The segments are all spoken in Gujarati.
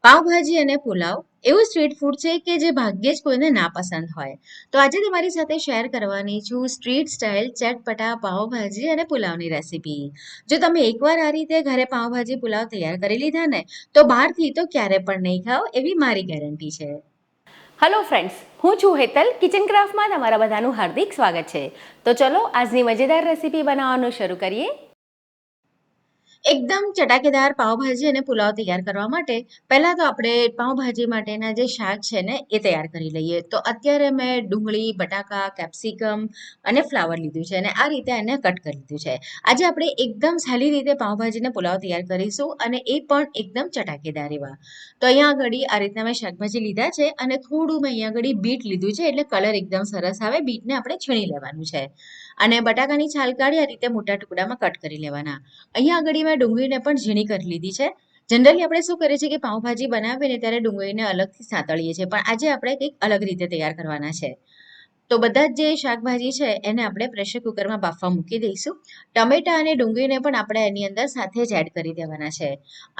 પાવભાજી અને પુલાવ એવું સ્ટ્રીટ ફૂડ છે કે જે ભાગ્યે જ કોઈને ના પસંદ હોય. તો આજે તમારી સાથે શેર કરવાની છું સ્ટ્રીટ સ્ટાઇલ ચટપટા પાવભાજી અને પુલાવની રેસીપી. જો તમે એકવાર આ રીતે ઘરે પાવભાજી પુલાવ તૈયાર કરી લીધા ને તો બહારથી તો ક્યારે પણ નહીં ખાઓ એવી મારી ગેરંટી છે. હલો ફ્રેન્ડ્સ, હું છું હેતલ. કિચન ક્રાફ્ટમાં તમારા બધાનું હાર્દિક સ્વાગત છે. તો ચલો આજની મજેદાર રેસીપી બનાવવાનું શરૂ કરીએ. એકદમ ચટાકેદાર પાવભાજી અને પુલાવ તૈયાર કરવા માટે પહેલા તો આપણે પાવભાજી માટેના જે શાક છે ને એ તૈયાર કરી લઈએ. તો અત્યારે મેં ડુંગળી, બટાકા, કેપ્સિકમ અને ફ્લાવર લીધું છે અને આ રીતે એને કટ કરી લીધું છે. આજે આપણે એકદમ સહેલી રીતે પાવભાજી અને પુલાવ તૈયાર કરીશું અને એ પણ એકદમ ચટાકેદાર એવા. તો અહીંયા આગળ આ રીતના મેં શાકભાજી લીધા છે અને થોડું મેં અહીંયા આગળ બીટ લીધું છે એટલે કલર એકદમ સરસ આવે. બીટને આપણે છીણી લેવાનું છે અને બટાકાની છાલ કાઢી આ રીતે મોટા ટુકડામાં કટ કરી લેવાના. અહીંયા આગળ મેં ડુંગળીને પણ ઝીણી કરી લીધી છે. જનરલી આપણે શું કરીએ છીએ કે પાઉંભાજી બનાવીએ ને ત્યારે ડુંગળીને અલગથી સાંતળીએ છીએ, પણ આજે આપણે કંઈક અલગ રીતે તૈયાર કરવાના છે. તો બધા જ જે શાકભાજી છે એને આપણે પ્રેશર કુકરમાં બાફવા મૂકી દઈશું. ટમેટા અને ડુંગળીને પણ આપણે એની અંદર સાથે જ એડ કરી દેવાના છે.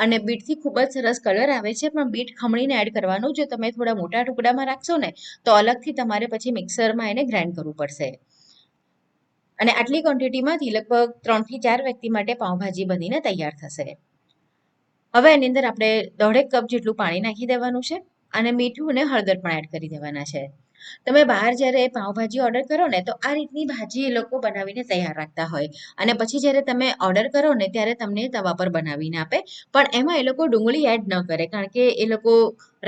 અને બીટથી ખૂબ જ સરસ કલર આવે છે, પણ બીટ ખમણીને એડ કરવાનું. જો તમે થોડા મોટા ટુકડામાં રાખશો ને તો અલગથી તમારે પછી મિક્સરમાં એને ગ્રાઇન્ડ કરવું પડશે. અને આટલી ક્વોન્ટિટીમાંથી લગભગ 3 થી 4 વ્યક્તિ માટે પાઉંભાજી બનીને તૈયાર થશે. હવે એની અંદર આપણે 1.5 કપ જેટલું પાણી નાખી દેવાનું છે અને મીઠું અને હળદર પણ એડ કરી દેવાના છે. તમે બહાર જ્યારે પાઉંભાજી ઓર્ડર કરો ને તો આ રીતની ભાજી એ લોકો બનાવીને તૈયાર રાખતા હોય અને પછી જ્યારે તમે ઓર્ડર કરો ને ત્યારે તમને તવા પર બનાવીને આપે, પણ એમાં એ લોકો ડુંગળી એડ ન કરે, કારણ કે એ લોકો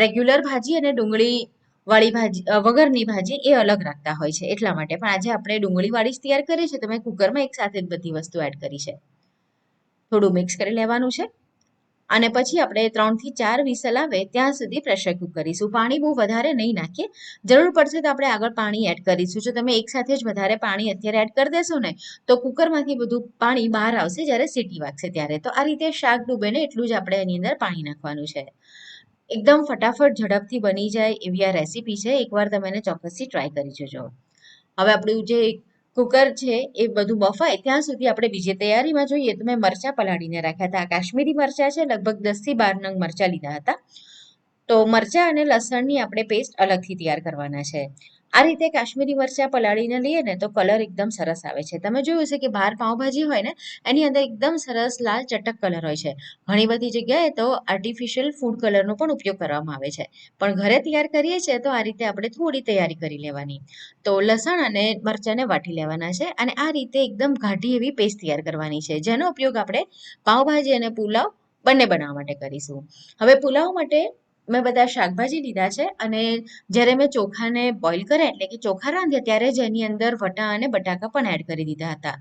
રેગ્યુલર ભાજી અને ડુંગળી વાળી ભાજી વગરની ભાજી એ અલગ રાખતા હોય છે, એટલા માટે. પણ આજે આપણે ડુંગળી વાળી જ તૈયાર કરીએ છીએ તો મેં કુકરમાં એક સાથે જ બધી વસ્તુ એડ કરી છે. થોડું મિક્સ કરી લેવાનું છે અને પછી આપણે 3 થી 4 વિસલ આવે ત્યાં સુધી પ્રેશર કુક કરીશું. પાણી બહુ વધારે નહીં નાખીએ, જરૂર પડશે તો આપણે આગળ પાણી એડ કરીશું. જો તમે એક સાથે જ વધારે પાણી અત્યારે એડ કરી દેશો ને તો કુકરમાંથી બધું પાણી બહાર આવશે જ્યારે સીટી વાગશે ત્યારે. તો આ રીતે શાક ડૂબે ને એટલું જ આપણે એની અંદર પાણી નાખવાનું છે. એકદમ ફટાફટ ઝડપથી બની જાય એવી આ રેસીપી છે. એકવાર તમે એને ચોક્કસથી ટ્રાય કરી જોજો. હવે આપણું જે કુકર છે એ બધું બફાય ત્યાં સુધી આપણે બીજી તૈયારીમાં જોઈએ તો મેં મરચાં પલાળીને રાખ્યા હતા. કાશ્મીરી મરચાં છે, લગભગ 10 થી 12 નંગ મરચાં લીધા હતા. તો મરચાં અને લસણની આપણે પેસ્ટ અલગથી તૈયાર કરવાના છે. આ રીતે કાશ્મીરી મરચાં પલાળીને લઈએ ને તો કલર એકદમ સરસ આવે છે. તમે જોયું હશે કે બહાર પાઉંભાજી હોય ને એની અંદર એકદમ સરસ લાલ ચટક કલર હોય છે. ઘણી બધી જગ્યાએ તો આર્ટિફિશિયલ ફૂડ કલરનો પણ ઉપયોગ કરવામાં આવે છે, પણ ઘરે તૈયાર કરીએ છીએ તો આ રીતે આપણે થોડી તૈયારી કરી લેવાની. તો લસણ અને મરચાંને વાટી લેવાના છે અને આ રીતે એકદમ ઘાટી એવી પેસ્ટ તૈયાર કરવાની છે, જેનો ઉપયોગ આપણે પાઉંભાજી અને પુલાવ બંને બનાવવા માટે કરીશું. હવે પુલાવ માટે મેં બધા શાકભાજી લીધા છે અને જ્યારે મેં ચોખાને બોઇલ કર્યા એટલે કે ચોખા રાંધ્યા ત્યારે જ એની અંદર વટાણા અને બટાકા પણ એડ કરી દીધા હતા.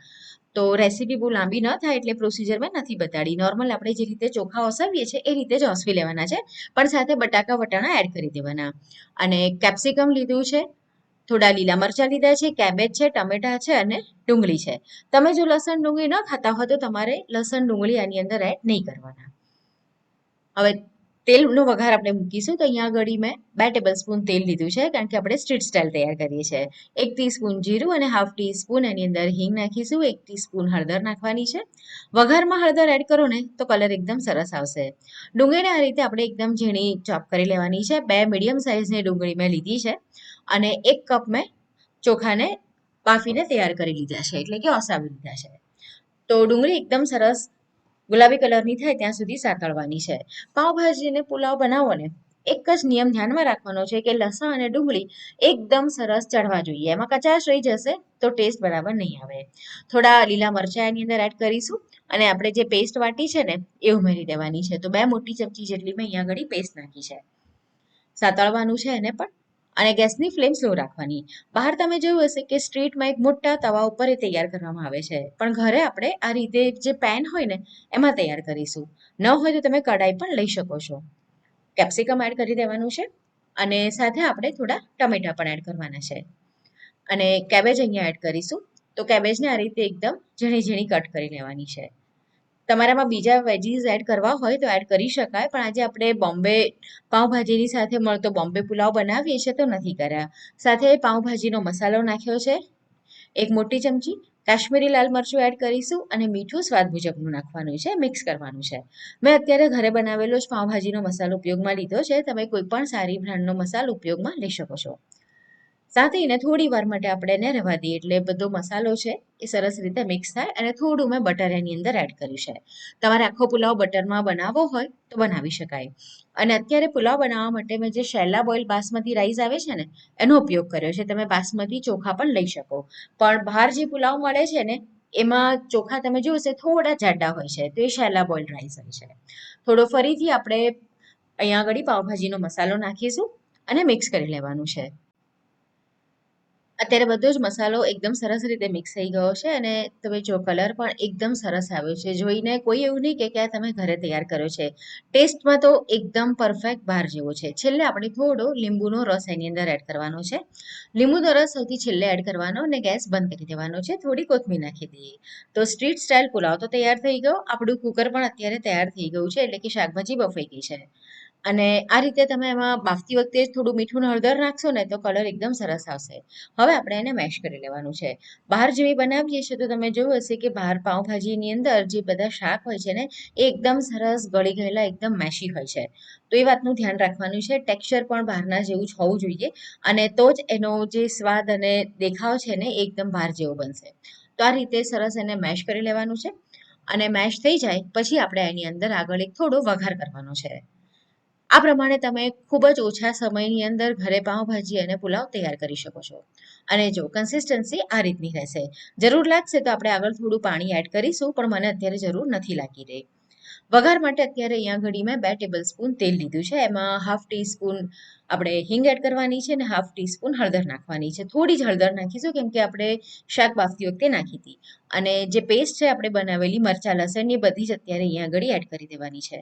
તો રેસીપી બહુ લાંબી ન થાય એટલે પ્રોસિજર મેં નથી બતાડી. નોર્મલ આપણે જે રીતે ચોખા ઓસવીએ છીએ એ રીતે જ ઓસવી લેવાના છે, પણ સાથે બટાકા વટાણા એડ કરી દેવાના. અને કેપ્સિકમ લીધું છે, થોડા લીલા મરચાં લીધા છે, કેબેજ છે, ટમેટા છે અને ડુંગળી છે. તમે જો લસણ ડુંગળી ન ખાતા હોય તો તમારે લસણ ડુંગળી આની અંદર એડ નહીં કરવાના. હવે તેલનો વઘાર આપણે મૂકીશું. તો અહીંયા આગળ મેં 2 ટેબલ સ્પૂન તેલ લીધું છે, કારણ કે આપણે સ્ટ્રીટ સ્ટાઇલ તૈયાર કરીએ છીએ. 1 ટીસ્પૂન જીરું અને હાફ ટીસ્પૂન એની અંદર હિંગ નાખીશું. 1 ટીસ્પૂન હળદર નાખવાની છે. વઘારમાં હળદર એડ કરો ને તો કલર એકદમ સરસ આવશે. ડુંગળીને આ રીતે આપણે એકદમ ઝીણી ચોપ કરી લેવાની છે. 2 મીડિયમ સાઇઝની ડુંગળી મેં લીધી છે અને 1 કપ મેં ચોખાને બાફીને તૈયાર કરી લીધા છે, એટલે કે ઓસાવી લીધા છે. તો ડુંગળી એકદમ સરસ ગુલાબી કલરની થાય ત્યાં સુધી સાતળવાની છે. પાવભાજી અને પુલાવ બનાવો ને એક જ નિયમ ધ્યાનમાં રાખવાનો છે કે લસણ અને ડુંગળી એકદમ સરસ ચડવા જોઈએ. એમાં કચાશ રહી જશે તો ટેસ્ટ બરાબર નહીં આવે. થોડા લીલા મરચાં એની અંદર એડ કરીશું અને આપણે જે પેસ્ટ વાટી છે ને એ ઉમેરી દેવાની છે. તો 2 મોટી ચમચી જેટલી મેં અહીંયા આગળ પેસ્ટ નાખી છે. સાતળવાનું છે એને પણ અને ગેસની ફ્લેમ સ્લો રાખવાની. બહાર તમે જોયું હશે કે સ્ટ્રીટમાં એક મોટા તવા ઉપર એ તૈયાર કરવામાં આવે છે, પણ ઘરે આપણે આ રીતે જે પેન હોય ને એમાં તૈયાર કરીશું. ન હોય તો તમે કડાઈ પણ લઈ શકો છો. કેપ્સિકમ એડ કરી દેવાનું છે અને સાથે આપણે થોડા ટમેટા પણ એડ કરવાના છે અને કેબેજ અહીંયા એડ કરીશું. તો કેબેજને આ રીતે એકદમ ઝીણી ઝીણી કટ કરી લેવાની છે. તમારામાં બીજા વેજીસ એડ કરવા હોય તો એડ કરી શકાય, પણ આજે આપણે બોમ્બે પાઉંભાજીની સાથે મળતો બોમ્બે પુલાવ બનાવીએ છીએ તો નથી કર્યા. સાથે પાઉંભાજીનો મસાલો નાખ્યો છે 1 મોટી ચમચી, કાશ્મીરી લાલ મરચું એડ કરીશું અને મીઠું સ્વાદ મુજબનું નાખવાનું છે, મિક્સ કરવાનું છે. મેં અત્યારે ઘરે બનાવેલો જ પાઉંભાજીનો મસાલો ઉપયોગમાં લીધો છે. તમે કોઈ પણ સારી બ્રાન્ડનો મસાલો ઉપયોગમાં લઈ શકો છો. સાથે એને થોડી વાર માટે આપણે એને રહેવા દઈએ એટલે બધો મસાલો છે એ સરસ રીતે મિક્સ થાય અને થોડું મેં બટર એની અંદર એડ કર્યું છે. તમારે આખો પુલાવ બટરમાં બનાવવો હોય તો બનાવી શકાય. અને અત્યારે પુલાવ બનાવવા માટે મેં જે શેલા બોઇલ બાસમતી રાઈસ આવે છે ને એનો ઉપયોગ કર્યો છે. તમે બાસમતી ચોખા પણ લઈ શકો, પણ બહાર જે પુલાવ મળે છે ને એમાં ચોખા તમે જોશો થોડા જાડા હોય છે, તો એ શેલા બોઇલ રાઈસ હોય છે. થોડો ફરીથી આપણે અહીંયા આગળ પાવભાજીનો મસાલો નાખીશું અને મિક્સ કરી લેવાનું છે. અત્યારે બધો જ મસાલો એકદમ સરસ રીતે મિક્સ થઈ ગયો છે અને તમે જો કલર પણ એકદમ સરસ આવ્યો છે. જોઈને કોઈ એવું નહીં કે આ તમે ઘરે તૈયાર કર્યો છે. ટેસ્ટમાં તો એકદમ પરફેક્ટ બહાર જેવો છે. છેલ્લે આપણે થોડો લીંબુનો રસ એની અંદર એડ કરવાનો છે. લીંબુનો રસ સૌથી છેલ્લે એડ કરવાનો અને ગેસ બંધ કરી દેવાનો છે. થોડી કોથમીર નાખી દઈએ તો સ્ટ્રીટ સ્ટાઇલ પુલાવ તો તૈયાર થઈ ગયો. આપણું કુકર પણ અત્યારે તૈયાર થઈ ગયું છે, એટલે કે શાકભાજી બફાઈ ગઈ છે. અને આ રીતે તમે એમાં બાફતી વખતે થોડું મીઠું ને હળદર નાખશો ને તો કલર એકદમ સરસ આવશે. હવે આપણે એને મેશ કરી લેવાનું છે. બહાર જેવી બનાવીએ છીએ તો તમે જોયું હશે કે બહાર પાઉંભાજીની અંદર જે બધા શાક હોય છે ને એ એકદમ સરસ ગળી ગયેલા એકદમ મેશી હોય છે. તો એ વાતનું ધ્યાન રાખવાનું છે. ટેક્સચર પણ બહારના જેવું જ હોવું જોઈએ અને તો જ એનો જે સ્વાદ અને દેખાવ છે ને એ એકદમ બહાર જેવો બનશે. તો આ રીતે સરસ એને મેશ કરી લેવાનું છે અને મેશ થઈ જાય પછી આપણે એની અંદર આગળ એક થોડો વઘાર કરવાનો છે. આ પ્રમાણે તમે ખૂબ જ ઓછા સમયની અંદર ઘરે પાઉંભાજી અને પુલાવ તૈયાર કરી શકો છો. અને જો કન્સિસ્ટન્સી આ રીતની રહેશે. જરૂર લાગશે તો આપણે આગળ થોડું પાણી એડ કરીશું, પણ મને અત્યારે જરૂર નથી લાગી રહી. વઘાર માટે અત્યારે અહીંયા ઘડી મેં 2 ટેબલ સ્પૂન તેલ લીધું છે. એમાં હાફ ટીસ્પૂન આપણે હિંગ એડ કરવાની છે અને હાફ ટીસ્પૂન હળદર નાખવાની છે. થોડી જ હળદર નાખીશું કેમ કે આપણે શાક બાફતી વખતે નાખી હતી. અને જે પેસ્ટ છે આપણે બનાવેલી મરચાં લસણની બધી જ અત્યારે અહીંયા આગળ એડ કરી દેવાની છે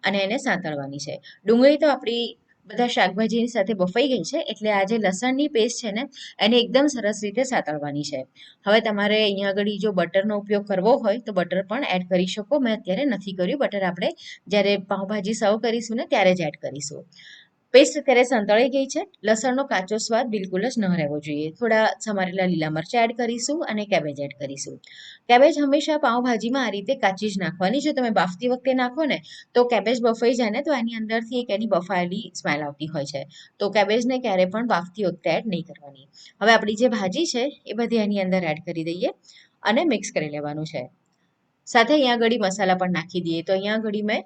અને એને સાંતળવાની છે. ડુંગળી તો આપણી બધા શાકભાજીની સાથે બફાઈ ગઈ છે, એટલે આ જે લસણની પેસ્ટ છે ને એને એકદમ સરસ રીતે સાતળવાની છે. હવે તમારે અહીંયા આગળ જો બટરનો ઉપયોગ કરવો હોય તો બટર પણ એડ કરી શકો. મેં અત્યારે નથી કર્યું. બટર આપણે જ્યારે પાઉંભાજી સર્વ કરીશું ને ત્યારે જ એડ કરીશું. પેસ્ટ અત્યારે સંતળાઈ ગઈ છે. લસણનો કાચો સ્વાદ બિલકુલ જ ન રહેવો જોઈએ. થોડા સમારેલા લીલા મરચાં એડ કરીશું અને કેબેજ એડ કરીશું. કેબેજ હંમેશા પાઉંભાજીમાં આ રીતે કાચી જ નાખવાની. જો તમે બાફતી વખતે નાખો ને તો કેબેજ બફાઈ જાય ને તો એની અંદરથી એક એની બફાયેલી સ્મેલ આવતી હોય છે. તો કેબેજને ક્યારે પણ બાફતી વખતે એડ નહીં કરવાની. હવે આપણી જે ભાજી છે એ બધી એની અંદર એડ કરી દઈએ અને મિક્સ કરી લેવાનું છે. સાથે અહીંયા આગળ મસાલા પણ નાખી દઈએ. તો અહીંયા આગળ મેં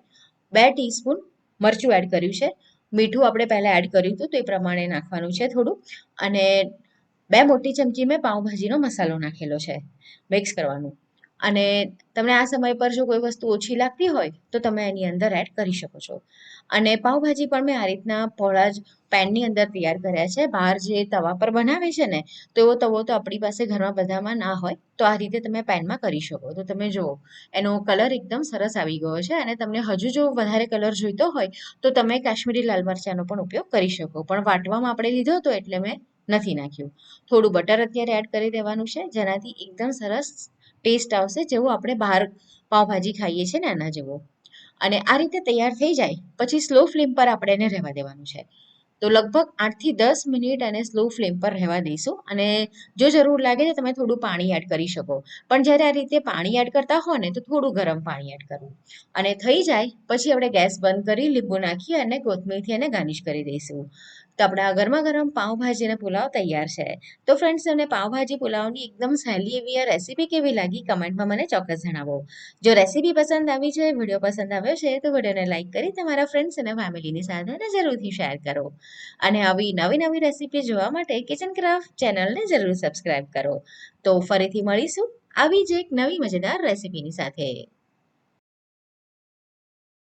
2 ટીસ્પૂન મરચું એડ કર્યું છે. મીઠું આપણે પહેલાં એડ કર્યું હતું તો એ પ્રમાણે નાખવાનું છે થોડું. અને 2 મોટી ચમચી મેં પાઉંભાજીનો મસાલો નાખેલો છે. મિક્સ કરવાનું. અને તમને આ સમય પર જો કોઈ વસ્તુ ઓછી લાગતી હોય તો તમે એની અંદર એડ કરી શકો છો. અને પાઉંભાજી પણ મેં આ રીતના પહોળા જ પેનની અંદર તૈયાર કર્યા છે. બહાર જે તવા પર બનાવે છે ને તો એવો તવો તો આપણી પાસે ઘરમાં બધામાં ના હોય, તો આ રીતે તમે પેનમાં કરી શકો. તો તમે જુઓ એનો કલર એકદમ સરસ આવી ગયો છે. અને તમને હજુ જો વધારે કલર જોઈતો હોય તો તમે કાશ્મીરી લાલ મરચાંનો પણ ઉપયોગ કરી શકો, પણ વાટવામાં આપણે લીધો હતો એટલે મેં નથી નાખ્યું. થોડું બટર અત્યારે એડ કરી દેવાનું છે જેનાથી એકદમ સરસ ટેસ્ટ આવશે, જેવો આપણે બહાર પાઉંભાજી ખાઈએ છીએ ને એના જેવો. અને આ રીતે તૈયાર થઈ જાય પછી સ્લો ફ્લેમ પર આપણે એને રહેવા દેવાનું છે. તો લગભગ 8 થી 10 મિનિટ એને સ્લો ફ્લેમ પર રહેવા દઈશું. અને જો જરૂર લાગે તો તમે થોડું પાણી એડ કરી શકો, પણ જ્યારે આ રીતે પાણી એડ કરતા હો ને તો થોડું ગરમ પાણી એડ કરવું. અને થઈ જાય પછી આપણે ગેસ બંધ કરી લીંબુ નાખી અને કોથમીરથી એને ગાર્નિશ કરી દઈશું. તો આપણા ગરમા ગરમ પાઉંભાજી અને પુલાવ તૈયાર છે. તો ફ્રેન્ડ્સ, તમને પાઉંભાજી પુલાવની એકદમ સહેલી એવી આ રેસીપી કેવી લાગી કમેન્ટમાં મને ચોક્કસ જણાવો. જો રેસીપી પસંદ આવી છે, વિડીયો પસંદ આવ્યો છે તો વિડીયોને લાઇક કરી તમારા ફ્રેન્ડ્સ અને ફેમિલીની સાથે એને જરૂરથી શેર કરો. અને આવી નવી નવી રેસીપી જોવા માટે કિચન ક્રાફ્ટ ચેનલને જરૂર સબસ્ક્રાઇબ કરો. તો ફરીથી મળીશું આવી જ એક નવી મજેદાર રેસીપીની સાથે.